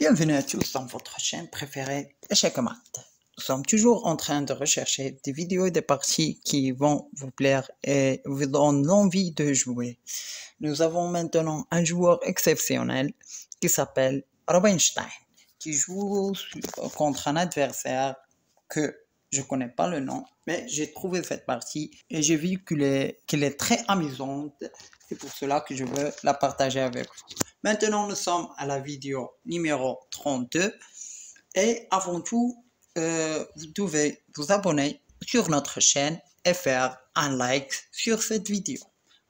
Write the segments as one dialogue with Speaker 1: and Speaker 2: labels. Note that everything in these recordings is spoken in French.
Speaker 1: Bienvenue à tous dans votre chaîne préférée, Échecs Mat. Nous sommes toujours en train de rechercher des vidéos et des parties qui vont vous plaire et vous donnent l'envie de jouer. Nous avons maintenant un joueur exceptionnel qui s'appelle Rubinstein, qui joue contre un adversaire que je ne connais pas le nom, mais j'ai trouvé cette partie et j'ai vu qu'elle est très amusante. C'est pour cela que je veux la partager avec vous. Maintenant, nous sommes à la vidéo numéro 32 et avant tout, vous devez vous abonner sur notre chaîne et faire un like sur cette vidéo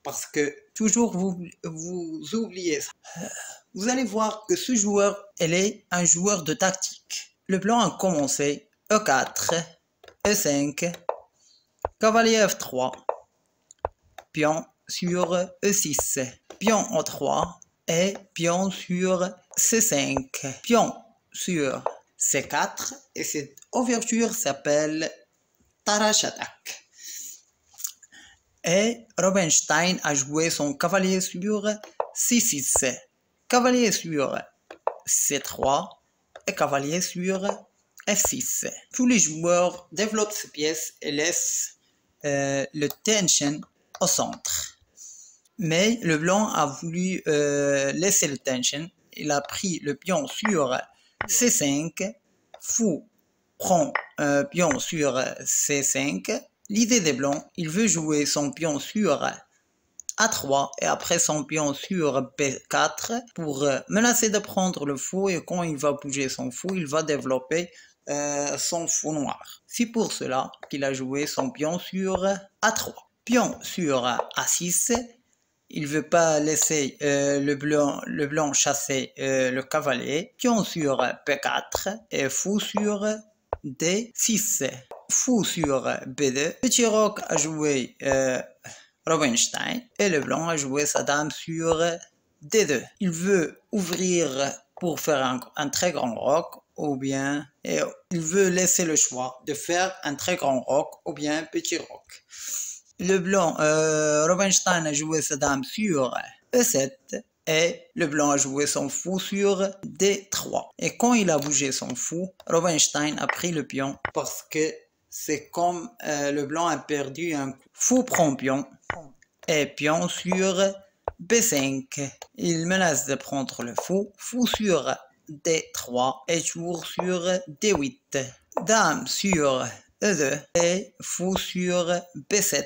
Speaker 1: parce que toujours vous oubliez ça. Vous allez voir que ce joueur, elle est un joueur de tactique. Le blanc a commencé E4, E5, cavalier F3, pion sur E6, pion E3 et pion sur C5, pion sur C4 et cette ouverture s'appelle Tarashatak. Et Rubinstein a joué son cavalier sur C6, cavalier sur C3 et cavalier sur F6. Tous les joueurs développent ces pièces et laissent le tension au centre. Mais le blanc a voulu laisser le tension. Il a pris le pion sur C5. Fou prend un pion sur C5. L'idée des blancs, il veut jouer son pion sur A3 et après son pion sur B4 pour menacer de prendre le fou, et quand il va bouger son fou, il va développer son fou noir. C'est pour cela qu'il a joué son pion sur A3. Pion sur A6. Il veut pas laisser le blanc chasser le cavalier. Pion sur P4 et fou sur D6. Fou sur B2. Petit roc a joué Rubinstein et le blanc a joué sa dame sur D2. Il veut ouvrir pour faire un très grand roc ou bien il veut laisser le choix de faire un très grand roc ou bien un petit roc. Le blanc, Rubinstein a joué sa dame sur E7 et le blanc a joué son fou sur D3. Et quand il a bougé son fou, Rubinstein a pris le pion parce que c'est comme le blanc a perdu un coup. Fou prend pion et pion sur B5. Il menace de prendre le fou. Fou sur D3 et tour sur D8. Dame sur E2 et fou sur B7.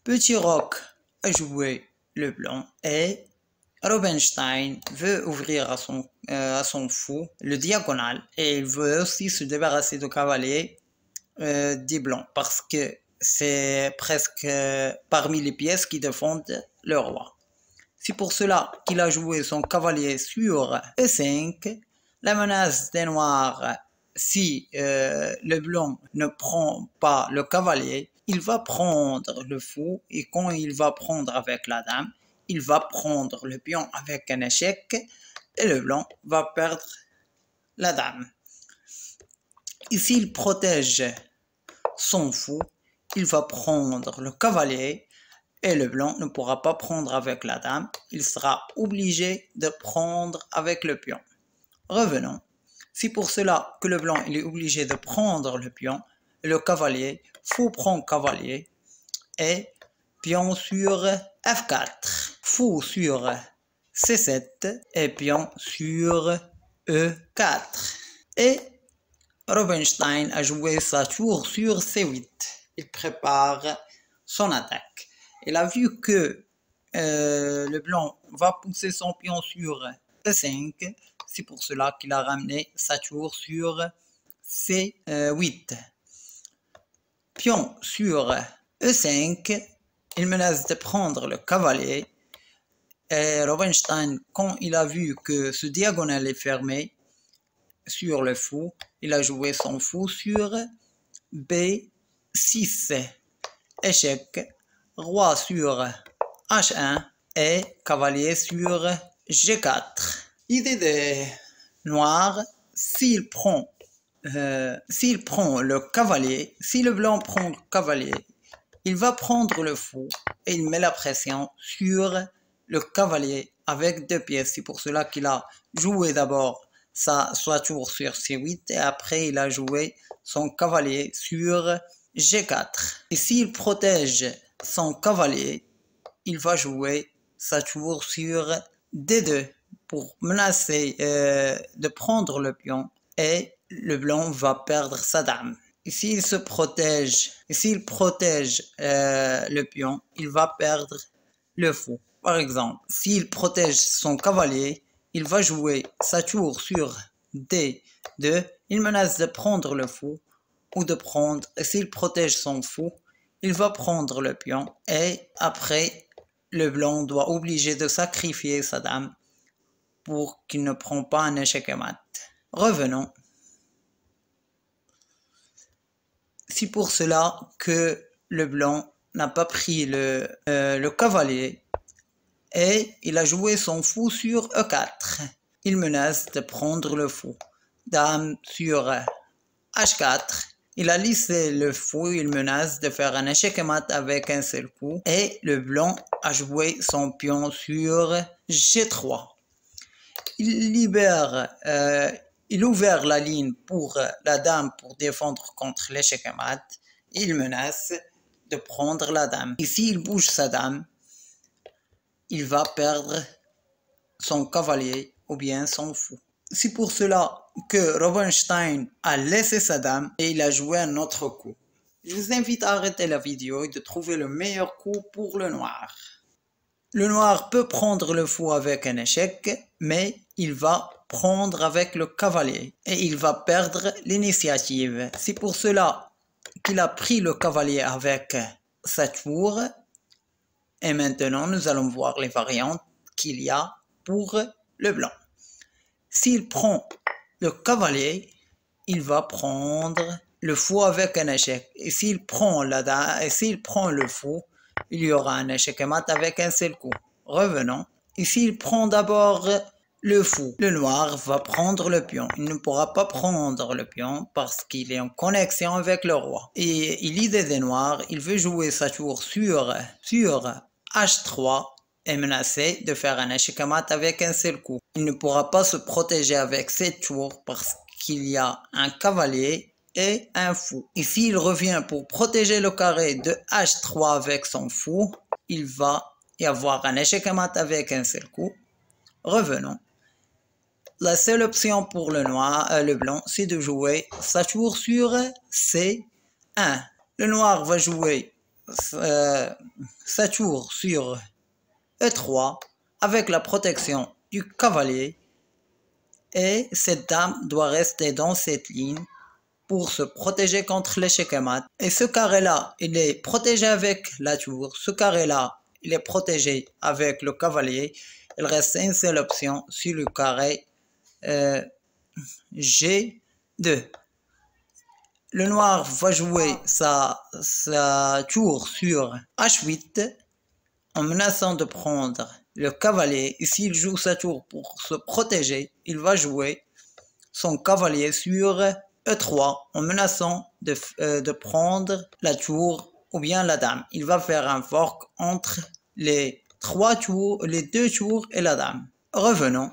Speaker 1: Petit roc a joué le blanc et Rubinstein veut ouvrir à son fou le diagonal et il veut aussi se débarrasser du cavalier des blancs parce que c'est presque parmi les pièces qui défendent le roi. C'est pour cela qu'il a joué son cavalier sur E5. La menace des noirs, si le blanc ne prend pas le cavalier, il va prendre le fou et quand il va prendre avec la dame, il va prendre le pion avec un échec et le blanc va perdre la dame. Ici, il protège son fou, il va prendre le cavalier et le blanc ne pourra pas prendre avec la dame, il sera obligé de prendre avec le pion. Revenons. C'est pour cela que le blanc il est obligé de prendre le pion, le cavalier, fou prend cavalier et pion sur F4, fou sur C7 et pion sur E4. Et Rubinstein a joué sa tour sur C8. Il prépare son attaque. Il a vu que le blanc va pousser son pion sur E5. C'est pour cela qu'il a ramené sa tour sur C8. Pion sur E5. Il menace de prendre le cavalier. Et Rubinstein, quand il a vu que ce diagonal est fermé sur le fou, il a joué son fou sur B6. Échec. Roi sur H1 et cavalier sur G4. L'idée des noirs, s'il prend le cavalier, si le blanc prend le cavalier, il va prendre le fou et il met la pression sur le cavalier avec deux pièces. C'est pour cela qu'il a joué d'abord sa tour sur C8 et après il a joué son cavalier sur G4. Et s'il protège son cavalier, il va jouer sa tour sur D2 pour menacer de prendre le pion et le blanc va perdre sa dame. Et s'il se protège, le pion, il va perdre le fou. Par exemple, s'il protège son cavalier, il va jouer sa tour sur D2, il menace de prendre le fou ou de prendre, et s'il protège son fou, il va prendre le pion et après le blanc doit obliger de sacrifier sa dame pour qu'il ne prenne pas un échec et mat. Revenons. C'est pour cela que le blanc n'a pas pris le cavalier et il a joué son fou sur E4. Il menace de prendre le fou. Dame sur H4. Il a lissé le fou, il menace de faire un échec et mat avec un seul coup. Et le blanc a joué son pion sur G3. Il ouvert la ligne pour la dame pour défendre contre l'échec et mat. Il menace de prendre la dame. Et s'il bouge sa dame, il va perdre son cavalier ou bien son fou. C'est pour cela que Rubinstein a laissé sa dame et il a joué un autre coup. Je vous invite à arrêter la vidéo et de trouver le meilleur coup pour le noir. Le noir peut prendre le fou avec un échec, mais il va prendre avec le cavalier et il va perdre l'initiative. C'est pour cela qu'il a pris le cavalier avec sa tour. Et maintenant, nous allons voir les variantes qu'il y a pour le blanc. S'il prend le cavalier, il va prendre le fou avec un échec. Et s'il prend la dame, et s'il prend le fou, il y aura un échec et mat avec un seul coup. Revenons. Et s'il prend d'abord le fou, le noir va prendre le pion. Il ne pourra pas prendre le pion parce qu'il est en connexion avec le roi. Et l'idée des noirs, il veut jouer sa tour sur H3 et menacer de faire un échec et mat avec un seul coup. Il ne pourra pas se protéger avec cette tour parce qu'il y a un cavalier et un fou. Et s'il revient pour protéger le carré de H3 avec son fou, il va y avoir un échec et mat avec un seul coup. Revenons. La seule option pour le blanc, c'est de jouer sa tour sur C1. Le noir va jouer sa tour sur E3 avec la protection du cavalier et cette dame doit rester dans cette ligne pour se protéger contre l'échec et mat. Et ce carré-là, il est protégé avec la tour. Ce carré-là, il est protégé avec le cavalier. Il reste une seule option sur le carré G2. Le noir va jouer sa tour sur H8 en menaçant de prendre le cavalier. Et s'il joue sa tour pour se protéger, il va jouer son cavalier sur E3 en menaçant de prendre la tour ou bien la dame. Il va faire un fork entre les deux tours et la dame. Revenons.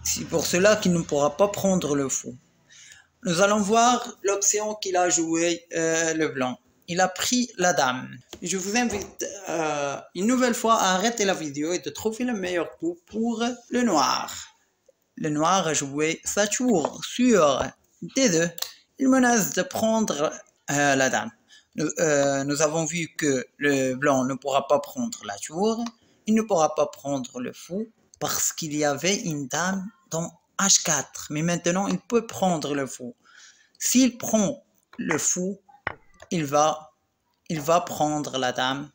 Speaker 1: C'est pour cela qu'il ne pourra pas prendre le fou. Nous allons voir l'option qu'il a joué le blanc. Il a pris la dame. Je vous invite une nouvelle fois à arrêter la vidéo et de trouver le meilleur coup pour le noir. Le noir a joué sa tour sur D2. Il menace de prendre la dame. Nous avons vu que le blanc ne pourra pas prendre la tour. Il ne pourra pas prendre le fou parce qu'il y avait une dame dans H4. Mais maintenant, il peut prendre le fou. S'il prend le fou, il va prendre la dame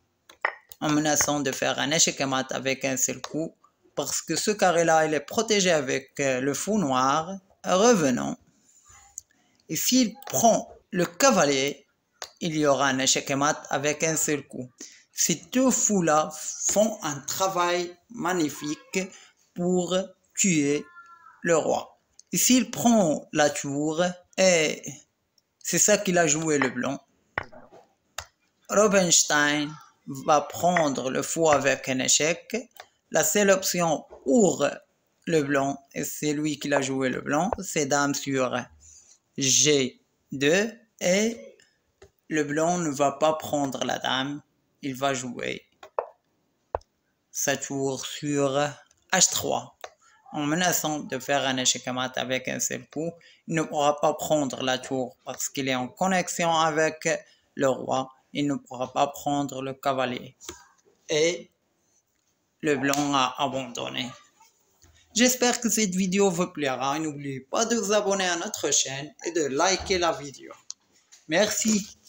Speaker 1: en menaçant de faire un échec et mat avec un seul coup. Parce que ce carré-là, il est protégé avec le fou noir. Revenons. Et s'il prend le cavalier, il y aura un échec et mat avec un seul coup. Ces deux fous-là font un travail magnifique pour tuer le roi. Et s'il prend la tour, et c'est ça qu'il a joué le blanc, Rubinstein va prendre le fou avec un échec. La seule option pour le blanc, et c'est lui qui a joué le blanc, c'est dame sur G2 et le blanc ne va pas prendre la dame, il va jouer sa tour sur H3. En menaçant de faire un échec à mat avec un seul coup, il ne pourra pas prendre la tour parce qu'il est en connexion avec le roi. Il ne pourra pas prendre le cavalier. Et le blanc a abandonné. J'espère que cette vidéo vous plaira. N'oubliez pas de vous abonner à notre chaîne et de liker la vidéo. Merci.